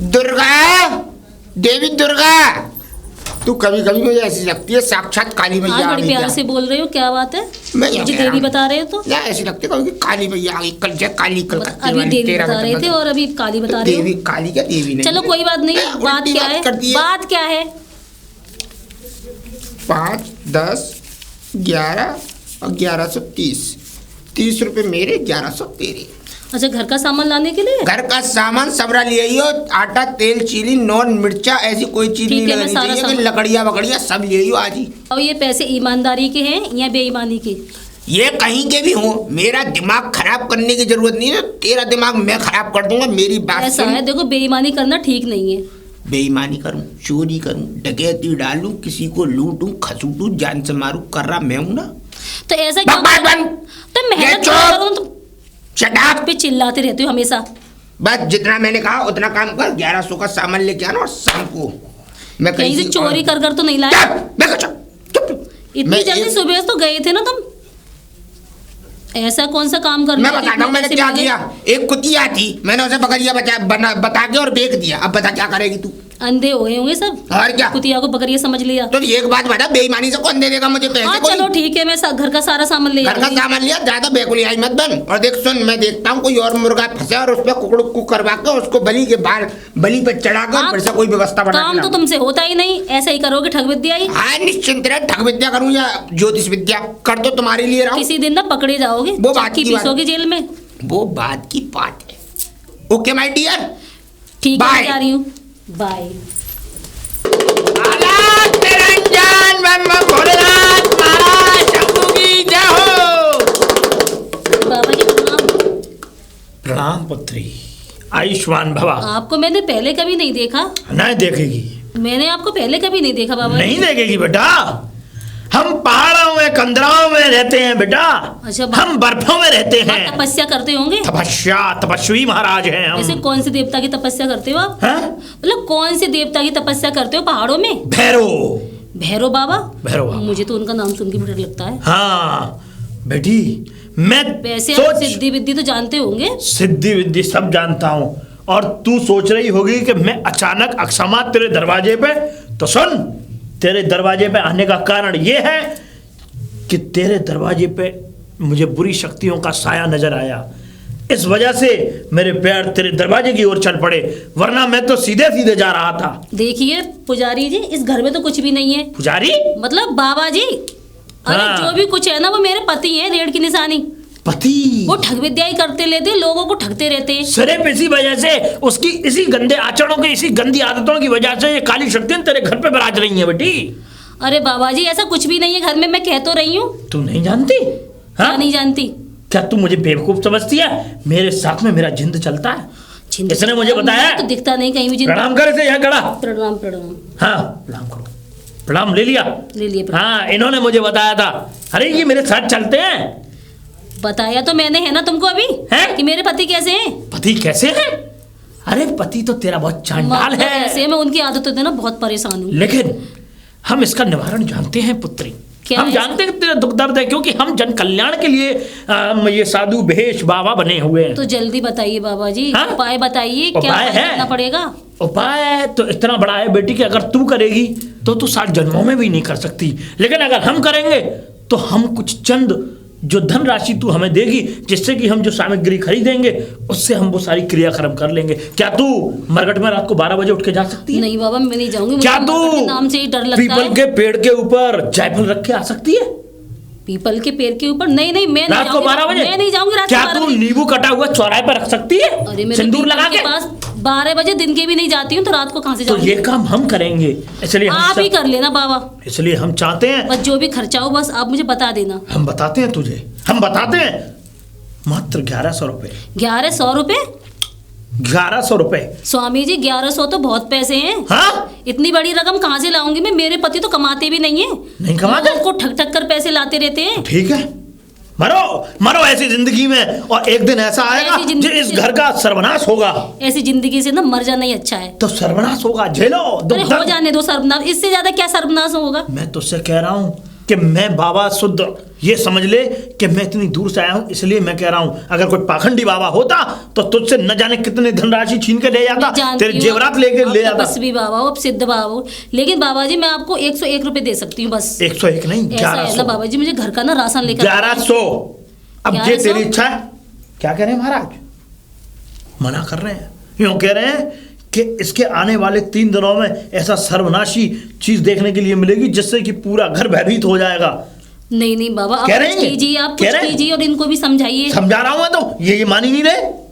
दुर्गा, देवी दुर्गा, तू कभी कभी मुझे ऐसी लगती है साक्षात काली मैया आ बड़ी गई। प्यार से बोल रहे हो, क्या बात है? मैं मुझे देवी बता रहे हो तो? या ऐसी लगती है कभी काली मैया आ गई, कल जय काली कलकत्ते अभी वाली, देवी तेरा बता रहे थे और अभी काली बता रहे हो। देवी काली क्या देवी नहीं। चलो कोई बात नहीं, बात क्या है? बात क्या है? 5, 10, 11 और 1130, 30 रुपए मेरे, 1100 तेरे। अच्छा, घर का सामान लाने के लिए? घर का सामान सबरा ले आइयो, आटा, तेल, चीनी, नॉन, मिर्चा, ऐसी कोई चीज नहीं लगनी चाहिए कि लकड़ियाँ वकड़ियाँ सब ले आइयो आज ही। और ये पैसे ईमानदारी के हैं या बेईमानी के? ये कहीं के भी हो, मेरा दिमाग खराब करने की जरूरत नहीं है। तेरा दिमाग मैं खराब कर दूंगा, मेरी बात ऐसा है, देखो बेईमानी करना ठीक नहीं है। बेईमानी करूं, चोरी करूं, डकैती डालूं, किसी को लूटूं, खसूटूं, जान से मारूं, कर रहा मैं हूं ना। तो ऐसा क्यों? तो मेहनत करो तो शटाप पे चिल्लाते रहते हो हमेशा। बस जितना मैंने कहा उतना काम कर। 1100 का सामान लेके आना और शाम को मैं कहीं से चोरी कर तो नहीं लाया? इतनी जल्दी सुबह तो गए थे ना तुम? ऐसा कौन सा काम कर? मैं बताता हूँ मैंने क्या किया। एक कुतिया थी, मैंने उसे बकरिया बता के और बेच दिया। अब बता क्या करेगी तू? अंधे हुए होंगे सब। और क्या? कुतिया को बकरिया समझ लिया। तो एक बात बता, बेईमानी से कौन दे देगा मुझे पैसे? हाँ चलो ठीक है, मैं घर का सारा सामान ले घर का सामान लिया, ज्यादा बेकुली आई मत बन। और देख सुन, मैं देखता हूँ कोई और मुर्गा फंसे और उस पर कुकड़ू करवा कर उसको बलि पे चढ़ाकर फिर से कोई व्यवस्था बना। काम तो तुमसे होता ही नहीं, ऐसा ही करोगे ठग विद्या ही। हाँ निश्चिंत रहे, ठग विद्या करूँ या ज्योतिष विद्या कर तो तुम्हारे लिए रहा। किसी दिन ना पकड़े जाओगे, वो बात की पीसोगे जेल में। वो बात की बात है। ओके माय डियर, ठीक है, जा रही हूँ, बाय। बाबा जी प्रणाम पुत्री, आयुष्मान भवा। आपको मैंने पहले कभी नहीं देखा। नहीं देखेगी? मैंने आपको पहले कभी नहीं देखा बाबा। नहीं देखेगी बेटा, हम पहाड़ों में कंदराओं में रहते हैं बेटा। अच्छा, हम बर्फों में रहते हैं। तपस्या करते होंगे? तपस्वी महाराज हैं हम। ऐसे कौन से देवता की तपस्या करते हो आप? मतलब कौन से देवता की तपस्या करते हो पहाड़ों में? भैरव बाबा। भैरव बाबा, मुझे तो उनका नाम सुन के डर लगता है। हाँ बेटी, मैं वैसे सिद्धि विद्धि तो जानते होंगे? सिद्धि विद्धि सब जानता हूँ। और तू सोच रही होगी कि मैं अचानक अकस्मात तेरे दरवाजे पे, तो सुन, तेरे दरवाजे पे आने का कारण ये है कि तेरे दरवाजे पे मुझे बुरी शक्तियों का साया नजर आया। इस वजह से मेरे पैर तेरे दरवाजे की ओर चल पड़े, वरना मैं तो सीधे सीधे जा रहा था। देखिए पुजारी जी, इस घर में तो कुछ भी नहीं है। पुजारी मतलब बाबा जी? अरे जो भी कुछ है ना वो मेरे पति हैं, रेड की निशानी। पति? वो ठग विद्या ही करते लेते, लोगों को ठगते रहते। सिर्फ इसी वजह से, उसकी इसी गंदे आचरणों की, इसी गंदी आदतों की वजह से ये काली शक्तियां तेरे घर पे बराज रही हैं बेटी। अरे बाबा जी ऐसा कुछ भी नहीं है घर में, मैं कह तो रही हूँ। तू नहीं जानती? हाँ नहीं जानती। क्या तू मुझे बेवकूफ समझती है? मेरे साथ में मेरा जिंद चलता है, इसने मुझे बताया। तो दिखता नहीं कहीं भी। प्रणाम कर इसे, यहाँ खड़ा। प्रणाम प्रणाम। हाँ प्रणाम करो। प्रणाम ले लिया? ले लिया। हाँ इन्होंने मुझे बताया था। अरे ये मेरे साथ चलते हैं। बताया तो मैंने है ना तुमको अभी, है कि मेरे पति कैसे हैं। पति कैसे हैं? अरे पति तो तेरा बहुत चांडाल है। ऐसे मैं उनकी आदतों से ना बहुत परेशान हूँ। लेकिन हम इसका निवारण जानते हैं पुत्री। हम जानते हैं तेरा दुख दर्द है, क्योंकि हम जन कल्याण के लिए ये साधु भेष बाबा बने हुए हैं। तो जल्दी बताइए बाबा जी, उपाय बताइए, क्या करना पड़ेगा? उपाय तो इतना बड़ा है बेटी कि अगर तू करेगी तो तू 7 जन्मों में भी नहीं कर सकती, लेकिन अगर हम करेंगे तो हम कुछ चंद जो धनराशि तू हमें देगी, जिससे कि हम जो सामग्री खरीदेंगे उससे हम वो सारी क्रियाक्रम कर लेंगे। क्या तू मरघट में रात को 12 बजे उठ के जा सकती है? नहीं बाबा मैं नहीं जाऊंगी। क्या तू नाम से ही डर लगता है। पीपल के पेड़ के ऊपर जायफल रख के आ सकती है? पीपल के पेड़ के ऊपर? नहीं नहीं मैं रात को 12 बजे? मैं नहीं जाऊंगी रात को। क्या तू नींबू कटा हुआ चौराहे पर रख सकती है? अरे मैं सिंदूर लगा के? पास 12 बजे दिन के भी नहीं जाती हूँ, तो रात को कहाँ से जाऊंगी? तो ये काम हम करेंगे, इसलिए आप ही कर लेना बाबा। इसलिए हम चाहते हैं बस जो भी खर्चा हो बस आप मुझे बता देना। हम बताते हैं तुझे, हम बताते हैं। मात्र 1100 रुपए। 1100 रुपए? 1100 रुपए स्वामी जी, 1100 तो बहुत पैसे हैं। हाँ? इतनी बड़ी रकम कहाँ से लाऊंगी मैं? मेरे पति तो कमाते भी नहीं है। नहीं कमाते? को ठग ठग कर पैसे लाते रहते हैं। ठीक है, मरो मरो ऐसी जिंदगी में, और एक दिन ऐसा आएगा जो इस घर का सर्वनाश होगा। ऐसी जिंदगी से ना मर जाना ही अच्छा है। तो सर्वनाश होगा, झेलो। अरे हो जाने दो सर्वनाश, इससे ज्यादा क्या सर्वनाश होगा? मैं तुझसे कह रहा हूँ, कि मैं बाबा शुद्ध, ये समझ ले कि मैं इतनी दूर से आया हूं, इसलिए मैं कह रहा हूं अगर कोई पाखंडी बाबा होता तो तुझसे न जाने कितने धनराशि छीन के ले जाता, तेरे जेवरात लेके ले जाता। तपस्वी बाबा हो, सिद्ध बाबा हो, लेकिन बाबा जी मैं आपको 101 रुपए दे सकती हूँ बस। 101 नहीं, 1100 बाबा जी, मुझे घर का ना राशन लेकर 1100। अब ये 1100? तेरी इच्छा है। क्या कह रहे हैं महाराज? मना कर रहे हैं, यूं कह रहे हैं कि इसके आने वाले 3 दिनों में ऐसा सर्वनाशी चीज देखने के लिए मिलेगी जिससे कि पूरा घर भयभीत हो जाएगा। नहीं नहीं बाबा, आप कह रहे कुछ हैं? कीजिए, आप कह कुछ रहे हैं? कीजिए और इनको भी समझाइए। समझा रहा हूं मैं तो, ये मान ही नहीं रहे।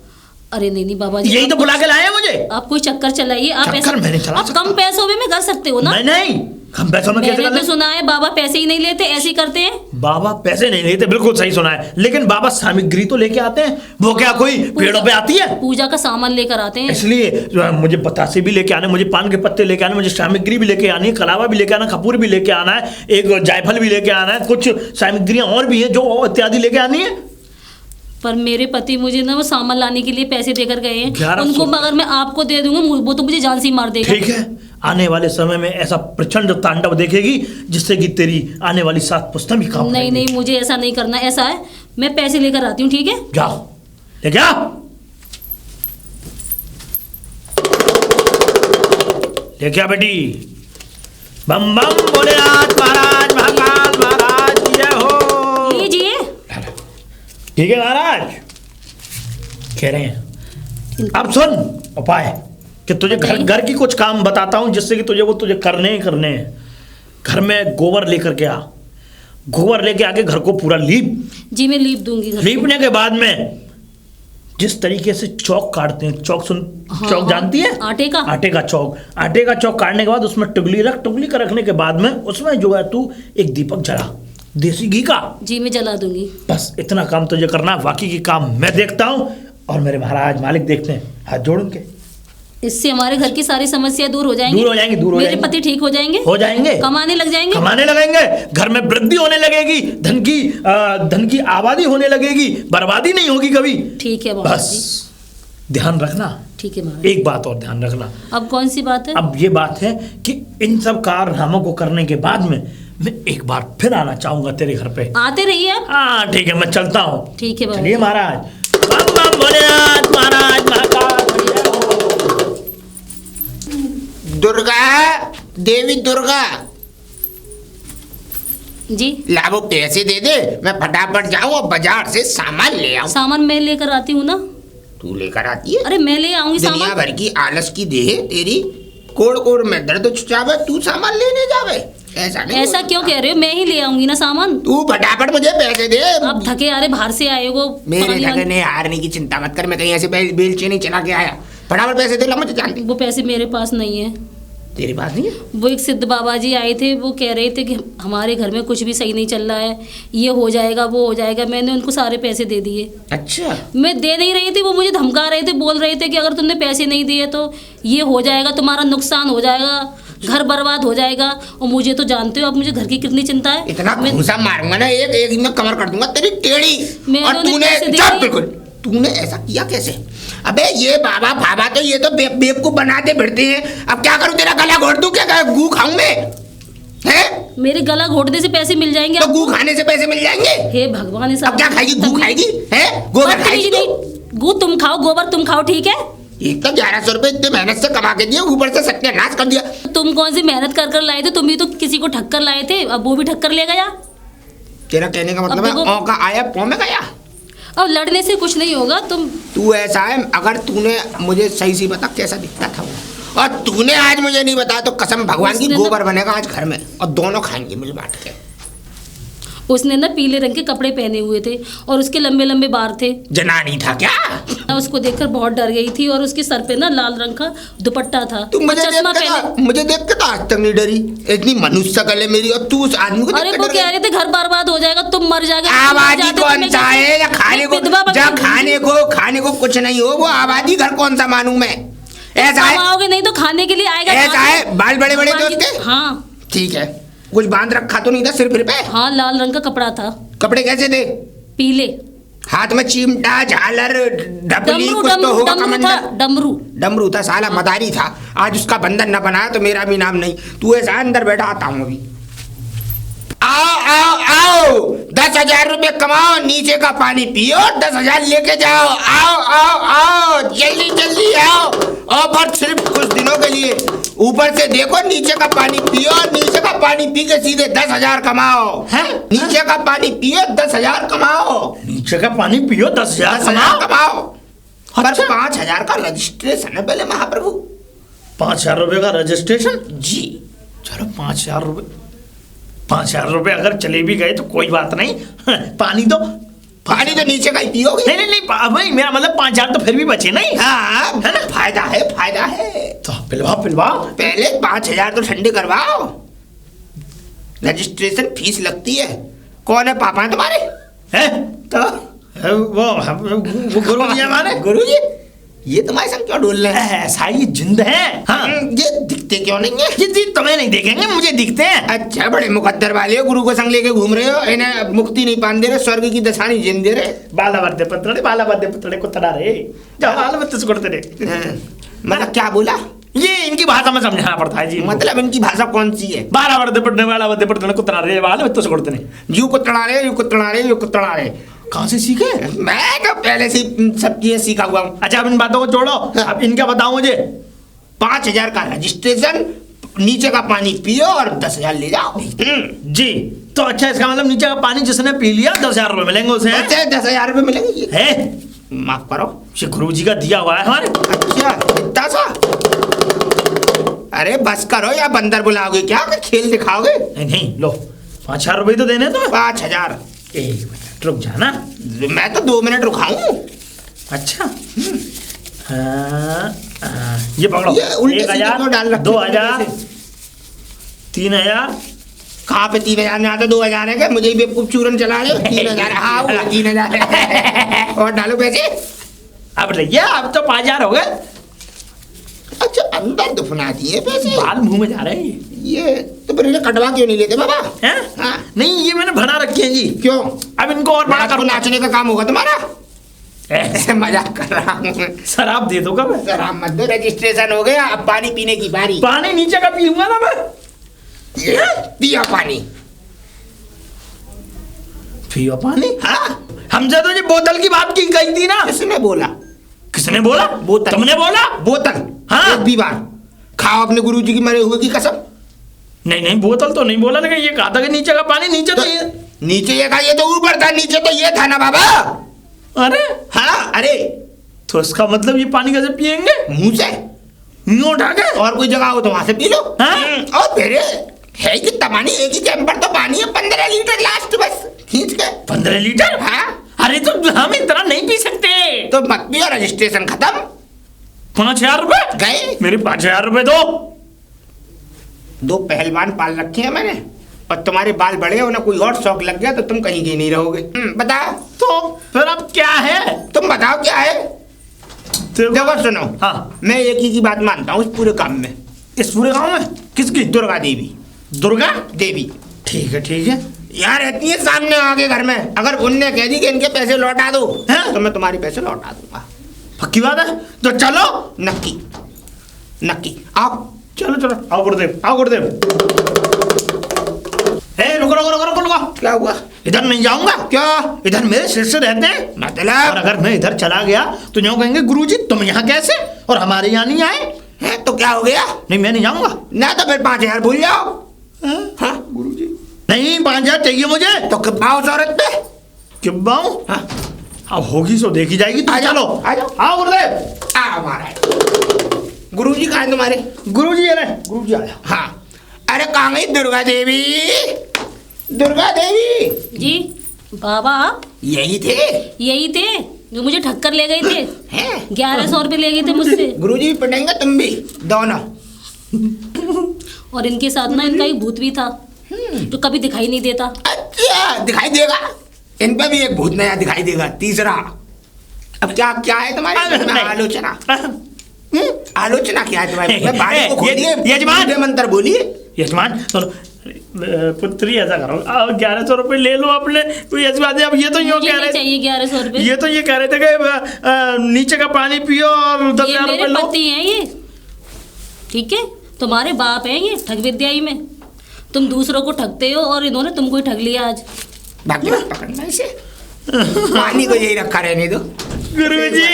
अरे नहीं नहीं बाबा जी, यही तो बुला के लाए हैं मुझे। आप कोई चक्कर चलाइए। आप चक्कर मैं नहीं चला आप सकता। कम पैसों में कर सकते हो ना। मैं नहीं, हम पैसों में कैसे मैंने कर तो ले? सुना है बाबा पैसे ही नहीं लेते, ऐसे ही करते हैं। बाबा पैसे नहीं लेते, बिल्कुल सही सुना है, लेकिन बाबा सामग्री तो लेके आते हैं। वो क्या कोई पेड़ों पे आती है? पूजा का सामान लेकर आते हैं। इसलिए जो है मुझे बतासे भी लेके आने, मुझे पान के पत्ते लेके आने, मुझे सामग्री भी लेके आनी है, कलावा भी लेके आना, कपूर भी लेके आना है, एक जायफल भी लेके आना है, कुछ सामग्रियां और भी हैं जो इत्यादि लेके आनी है। पर मेरे पति मुझे ना वो सामान लाने के लिए पैसे देकर गए हैं, 1100 उनको अगर मैं आपको दे दूंगा वो तो मुझे जान से ही मार देगा। ठीक है, आने वाले समय में ऐसा प्रचंड तांडव देखेगी जिससे कि तेरी आने वाली 7 पुश्तें भी काम नहीं नहीं, मुझे ऐसा नहीं करना। ऐसा है, मैं पैसे लेकर आती हूँ, ठीक है? जाओ लेके आओ, लेके आ बेटी। बम बम भोलेनाथ महाराज, महाकाल महाराज की जय हो। लीजिए। ठीक है महाराज, कह रहे हैं अब सुन उपाय कि तुझे घर की कुछ काम बताता हूं जिससे कि तुझे करने ही करने हैं। घर में गोबर लेकर के आ, गोबर लेके आके घर को पूरा लीप। जी मैं लीप दूंगी घर को। लीपने के बाद में जिस तरीके से चौक काटते हैं, चौक हाँ, चौक जानती है? आटे का। आटे का चौक काटने के बाद उसमें टुगली रख, टुगली का रखने के बाद में उसमें जो है तू एक दीपक जला देसी घी का। जी मैं जला दूंगी। बस इतना काम तुझे करना, बाकी की काम मैं देखता हूँ और मेरे महाराज मालिक देखते हैं, हाथ जोड़ के। इससे हमारे घर की सारी समस्या दूर हो जाएंगी। दूर हो जाएंगी, दूर हो मेरे जाएंगी। पति ठीक हो जाएंगे। हो जाएंगे, कमाने लग जाएंगे। कमाने लगेंगे, घर में वृद्धि होने लगेगी, धन की आबादी होने लगेगी, बर्बादी नहीं होगी कभी। ठीक है बाबा बस जी। ध्यान रखना। ठीक है महाराज। एक बात और ध्यान रखना। अब कौन सी बात है? अब ये बात है कि इन सब कारनामों को करने के बाद में मैं एक बार फिर आना चाहूंगा तेरे घर पे। आते रहिए आप। हाँ ठीक है, मैं चलता हूँ। ठीक है बाबा। चलिए महाराज। बम बम भोलेनाथ महाराज, महाकाल जय हो। दुर्गा, देवी दुर्गा, जी लाभो पैसे दे दे, मैं फटाफट जाऊं और बाजार से सामान ले आऊं। सामान मैं लेकर आती हूँ ना। तू लेकर आती है? अरे मैं ले आऊंगी दुनिया सामान। भर की आलस की देह तेरी, कोड़ कोड़ में दर्द छुचावे, तू सामान लेने जावे? ऐसा नहीं। ऐसा क्यों कह रहे हो? मैं ही ले आऊंगी ना सामान। तू फटाफट मुझे पैसे दे। आप थके आ रहे, बाहर से आए हो। मेरे पानी वानी- थकने हारने की चिंता मत कर, मैं कहीं ऐसे बेलची नहीं चला के आया। फटाफट पैसे दे ला, मुझे जानती। वो पैसे मेरे पास नहीं है। तेरे पास नहीं है? वो एक सिद्ध बाबा जी आए थे, वो कह रहे थे कि हमारे घर में कुछ भी सही नहीं चल रहा है, ये हो जाएगा वो हो जाएगा। मैंने उनको सारे पैसे दे दिए। अच्छा, मैं दे नहीं रही थी, वो मुझे धमका रहे थे, बोल रहे थे कि अगर तुमने पैसे नहीं दिए तो ये हो जाएगा, तुम्हारा नुकसान हो जाएगा, घर बर्बाद हो जाएगा। और मुझे तो जानते हो अब मुझे घर की कितनी चिंता है। इतना मैं- घूसा मारूंगा ना, एक एक में कमर कर दूंगा तेरी टेढ़ी। मैंने और उन्हें तूने पैसे दे चुप, दिए। बिल्कुल तूने ऐसा किया कैसे? अबे ये बाबा भाबा तो ये तो बेवकूफ बनाते फिरते हैं। अब क्या करूं, तेरा गला घोट दूं क्या? गू खाऊं मैं? हैं? मेरे गला घोटने से पैसे मिल जाएंगे तो आपको। गू खाने से पैसे मिल जाएंगे? हे भगवान, ऐसा अब क्या खाएगी? गू खाएगी? हैं? गोबर खाएगी तू? नहीं, गू तुम खाओ, गोबर तुम खाओ, ठीक है? एक तो 1100 रुपए इतने मेहनत से कमा के दिए, ऊपर से सत्यानाश कर दिया। तुम कौन सी मेहनत कर कर लाए थे? तुम भी तो किसी को ठक्कर लाए थे, अब वो भी ठक्कर ले गया। तेरा कहने का मतलब अब है देखो- औ का आया पौ में गया। अब लड़ने से कुछ नहीं होगा। तुम तू ऐसा है, अगर तूने मुझे सही सी बता कैसा दिखता था वो, और तूने आज मुझे नहीं बताया तो कसम भगवान की उसने गोबर बनेगा आज घर में और दोनों खाएंगे मिल बांट के। उसने ना पीले रंग के कपड़े पहने हुए थे और उसके लंबे लंबे बाल थे। जनानी था क्या? मैं उसको देखकर बहुत डर गई थी और उसके सर पे ना लाल रंग का दुपट्टा था। तू और चश्मा पहने। मुझे देख के तो आज तक नहीं डरी। इतनी मनुष्य शकल है मेरी और तू उस आदमी को अरे देख वो के कह डर रहे थे घर बर्बाद हो जाएगा, तुम मर जाओगे। गई। आबादी कौन सा है? या खाने को, जब खाने को कुछ नहीं हो, वो आबादी घर कौन सा मानूं मैं? ऐसा है? कमाओगे नहीं तो खाने के लिए आएगा। ऐसा है? बाल बड़े बड़े थे उसके? हाँ ठीक है, कुछ बांध रखा तो नहीं था सिर फिर पे? हाँ, लाल रंग का कपड़ा था। कपड़े कैसे थे? पीले। हाथ में चिमटा, झालर, ढपली, डमरू कुछ तो होगा डमरू था, कमंडल। डमरू। डमरू था साला, मदारी था। आज उसका बंधन न बनाया तो मेरा भी नाम नहीं। तू ऐसा अंदर बैठा, आता हूँ अभी। आ 10,000 रुपए कमाओ, नीचे का पानी पियो, 10,000 लेके जाओ। आओ आओ आओ, जल्दी जल्दी आओ। ऑफर सिर्फ कुछ दिनों के लिए। ऊपर से देखो, नीचे का पानी पियो, नीचे का पानी पी के सीधे 10,000 कमाओ। हैं? नीचे का पानी पियो, 10,000 कमाओ। नीचे का पानी पियो, 10,000 10,000 कमाओ। पर अच्छा। 5,000 का रजिस्ट्रेशन है पहले महाप्रभु। 5,000 रुपए का रजिस्ट्रेशन। जी। चलो 5,000 रुपए, 5,000 रुपए अगर चले भी गए तो कोई बात नहीं। पानी तो नीचे का ही पियोगे। नहीं भाई, मेरा मतलब 5,000 तो फिर भी बचे नहीं। हाँ, है ना? फायदा है, फायदा है। तो पिलवाओ। पहले 5,000 तो ठंडे करवाओ। रजिस्ट्रेशन फीस लगती है। कौन है पापा है तुम्हारे? हैं? तो वो गुरु जी हमारे। गुरु जी, ये तुम्हारे संग क्यों डोल रहे हैं? ऐसा ही जिंद है। हाँ, ये दिखते क्यों नहीं है? ये जी तुम्हें नहीं देखेंगे, मुझे दिखते हैं। अच्छा, बड़े मुकद्दर वाले हो, गुरु को संग लेके घूम रहे हो। इन्हें मुक्ति नहीं पान दे रहे, स्वर्ग की दशा नहीं जिन दे रहे। बाला बद्दे पत्तड़े को तड़ा रहे, जब बाल बत्ते से करते रहे। हाँ, मतलब क्या बोला? ये इनकी भाषा में समझाना पड़ता है जी। मतलब इनकी भाषा कौन सी है? बाला बद्दे पट्टने को तड़ा रहे, बाल बत्ते से करते नहीं। यू कुतड़ा रहे, यू कुतड़ा रहे, यू कुतड़ा रहे। कहाँ से सीखे? मैं तो पहले से सब चीजें सीखा हुआ हूँ। अच्छा, अब इन बातों को छोड़ो, अब इनका बताओ मुझे। 5,000 का रजिस्ट्रेशन, नीचे का पानी पियो और 10,000 ले जाओ। जी, तो अच्छा, इसका मतलब नीचे का पानी जिसने पी लिया 10,000 रुपए मिलेंगे उसे। हैं? अच्छा, 10,000 रुपए मिलेंगे ये? है? माफ करो। ये गुरु जी का दिया हुआ है हमारे। अच्छा, इतना सा? अरे बस करो, या बंदर बुलाओगे क्या कि खेल दिखाओगे? नहीं, लो 5,000 रुपए तो देने हैं तुम्हें। 5,000। एक मिनट रुक जाना। मैं तो 2 मिनट रुकाऊं। अच्छा। हाँ, ये पकड़ो। ये उल्टे 1,000, सीधे डाल रखे 2,000, 3,000। कहाँ पे 3,000 में आता? 2,000 है क्या? मुझे ही बेवकूफ चूरन चला रहे हो। 3,000। हाँ, वो 3,000 और डालो पैसे। अब भैया, अब तो 5,000 हो गए। अच्छा, अंदर दफना दिए पैसे। बाल मुंह में जा रहे हैं ये तो फिर इन्हें कटवा क्यों नहीं लेते बाबा? हैं? हाँ। नहीं, ये मैंने भरा रखी है जी। क्यों? अब इनको और बड़ा रात को करो। नाचने का काम होगा तुम्हारा? ऐसे ऐसे मजाक कर रहा हूँ। शराब दे दो कब? जरा मत दो, रजिस्ट्रेशन हो गया, अब पानी पीने की बारी। पानी नीचे का पीऊंगा ना मैं। ये पिया पानी। पियो पानी? हाँ, हमसे तो ये बोतल की बात की गई थी ना। किसने बोला? किसने बोला? बोतल। तुमने बोला? बोतल। हाँ। एक भी बार खाओ अपने गुरुजी की मरे हुए की कसम। नहीं, बोतल तो नहीं बोला, लेकिन ये कहा था कि नीचे का पानी, नीचे तो ये। नीचे ये था, ये तो ऊपर था, नीचे तो ये था ना बाबा। अरे, हाँ, अरे तो इसका मतलब ये पानी कैसे पिएंगे? मुंह से। मुंह उठा के? और कोई जगह हो तो वहां से पी लो। हाँ? और फिर है कि तमानी एक ही चैम्बर तो पानी है, 15 लीटर लास्ट बस खींच के। 15 लीटर? हाँ, अरे तो हम इतना नहीं पी सकते। तो मत पियो, रजिस्ट्रेशन खत्म। 5,000 रुपए गए। मेरे 5,000 रुपए दो। 2 पहलवान पाल रखे हैं मैंने, और तुम्हारे बाल बड़े हो ना, कोई और शौक लग गया तो तुम कहीं के नहीं रहोगे। बताओ तो फिर अब क्या है? तुम बताओ क्या है? देखो सुनो। हाँ। मैं एक ही की बात मानता हूँ इस पूरे काम में। इस पूरे गांव में? किसकी? दुर्गा देवी। दुर्गा देवी ठीक है। यहाँ रहती है सामने आगे घर में। अगर उनने कह दी कि इनके पैसे लौटा दो, हैं? तो मैं तुम्हारे पैसे लौटा दूंगा। पक्की बात है? तो चलो। नक्की नक्की। आओ। चलो आओ गुरुदेव, आओ गुरुदेव। रुको। क्या हुआ? इधर नहीं जाऊंगा। क्या? इधर मेरे शिष्य रहते हैं। और मतलब? अगर मैं इधर चला गया तो यूं कहेंगे गुरुजी तुम यहाँ कैसे और हमारे यहाँ नहीं आए? है तो क्या हो गया? नहीं, मैं नहीं जाऊंगा। ना तो फिर 5,000 भूल जाओ। हाँ गुरुजी नहीं, 5,000 चाहिए मुझे। तो किब्बाओ उस औरत पे। किब्बाऊ? हाँ, अब होगी सो देखी जाएगी। आ जाओ, चलो आ जाओ। आओ गुरुदेव। आ गुरुजी कहाँ है तुम्हारे? गुरुजी आया। हाँ, अरे कहाँ गई दुर्गा देवी? दुर्गा देवी जी बाबा, यही थे? यही थे जो मुझे ठक्कर ले गए थे। हैं? 1100 रुपये ले गए थे मुझसे। गुरुजी भी पिटेंगे, तुम भी दोनों। और इनके साथ ना इनका एक भूत भी था जो कभी दिखाई नहीं देता। अच्छा, दिखाई देगा। इन पे भी एक भूत नया दिखाई देगा, तीसरा। अब क्या क्या है तुम्हारे मन में आलोचना? आलोचना क्या है तुम्हारे मन में? बाड़ी को खोलिए, यजमान। मंत्र बोलिए। यजमान सुनो, पुत्री ऐसा करो, 1100 रुपए ले लो अपने यजमान। अब ये तो यूँ मुझे कह नहीं रहे चाहिए 1100 रुपये। ये तो ये कह रहे थे कि नीचे का पानी पियो और ये 10,000 मेरे रुपए लो। पति हैं ये, ठीक है? तुम्हारे बाप हैं ये ठग विद्याई में। तुम दूसरों को ठगते हो और इन्होंने तुमको ही ठग लिया आज। भाग्य पकड़ना इसे, पानी को यही रखा रहने दो। गुरुजी,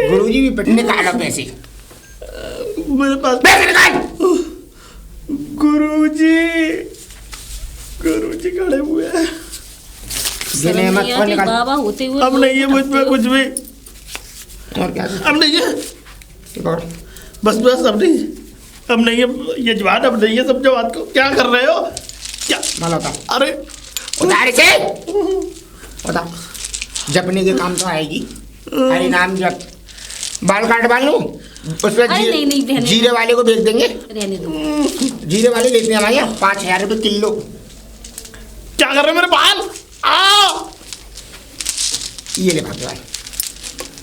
गुरुजी भी पिटने का पैसे मेरे पास पैसे निकाल। गुरुजी खड़े हुए हैं। गिने मत और निकाल। बाबा होते हुए अब नहीं है मुझ में कुछ भी, और क्या अब नहीं है, और बस अब नहीं है ये जवान, अब नहीं है सब जवान को। क्या कर रहे हो? क्या माला उतार, अरे उतार इसे उतार। जपने के काम तो आएगी। हरि नाम जप। बाल काट लूं उसमें अरे नहीं, रहने दो। जीरे वाले को बेच देंगे। रहने दो। जीरे वाले लेते हैं हमारे यहाँ 5,000 रुपये किलो। क्या कर रहे हो मेरे बाल? ये ले भाग्यवान,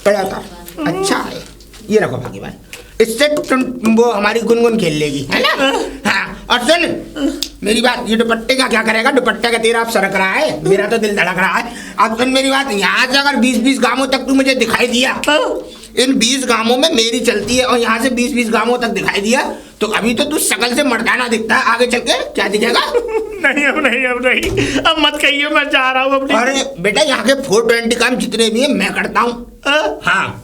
बड़ा उतार। अच्छा है, ये रखो भाग्यवान। इससे वो हमारी गुनगुन खेल लेगी, है ना? हाँ, और सुन मेरी बात, ये दुपट्टे का क्या करेगा? दुपट्टे का तेरा अब सरक रहा है, मेरा तो दिल धड़क रहा है। अब सुन मेरी बात, यहाँ से अगर 20-20 गांवों तक तू मुझे दिखाई दिया, इन 20 गांवों में मेरी चलती है, और यहाँ से 20-20 गांवों तक दिखाई दिया तो अभी तो तू शकल से मर्दाना दिखता है, आगे चल के क्या दिखेगा? नहीं अब नहीं, अब मत कहिए, मैं जा रहा हूँ अपनी। अरे बेटा, यहाँ के 420 काम जितने भी है मैं करता हूँ। हाँ,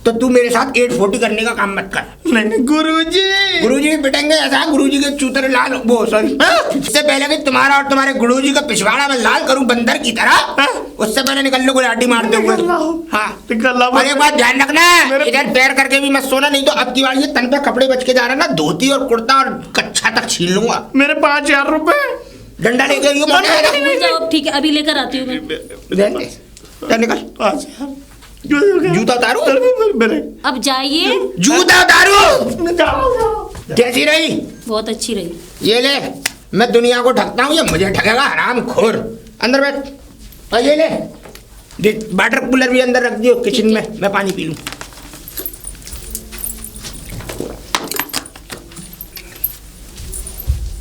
तो तू मेरे साथ 840 करने का काम मत कर। नहीं गुरुजी, गुरुजी भी पिटेंगे ऐसा, गुरुजी के चूतरे लाल, वो सॉरी, इससे पहले कि तुम्हारा और तुम्हारे गुरुजी का पिछवाड़ा मैं लाल करूं बंदर की तरह, उससे पहले निकल लो गुलाटी मारते हुए। हाँ, और एक बात ध्यान रखना, इधर पैर करके भी मत सोना, नहीं तो अब की बार ये तन पे कपड़े बच के जा रहा ना, धोती और कुर्ता और कच्छा तक छीन लूंगा। मेरे 5,000 रुपए डंडा लेके जाओ, ठीक है अभी लेकर आती हूँ मैं। निकल। 5,000 जूता उतारू मेरे, अब जाइए। जूता उतारू। कैसी रही? बहुत अच्छी रही। ये ले, मैं दुनिया को ठगता हूँ, ये मुझे ठगेगा हराम खोर। अंदर बैठ। और ये ले, वाटर कूलर भी अंदर रख दियो किचन में, मैं पानी पी लूँ।